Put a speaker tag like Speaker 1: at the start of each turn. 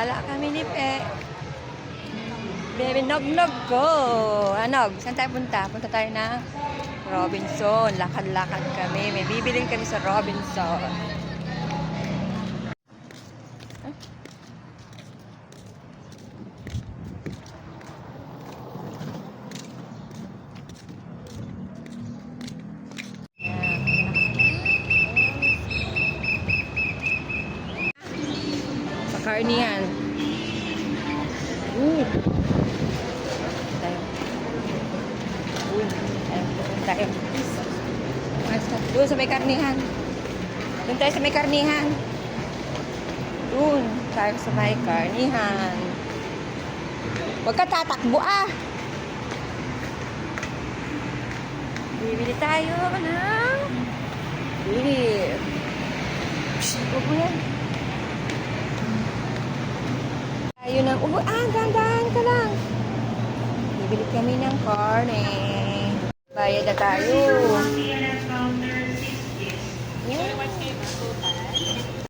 Speaker 1: Gala kami ni Pe. Baby, nog-nog ko. Anog, saan tayo punta? Punta tayo na Robinson. Lakad-lakad kami. May bibilin kami sa Robinson. Sa karnihan. Tayo. Tayo. Doon sa may karnihan. Doon tayo sa may karnihan. Doon tayo sa may karnihan. Huwag ka tatakbo ah! Bibili tayo ng beef. Huwag mo yan. Tayo ng dahan-dahan ka lang. Bibili kami ng karne. Bayad na tayo.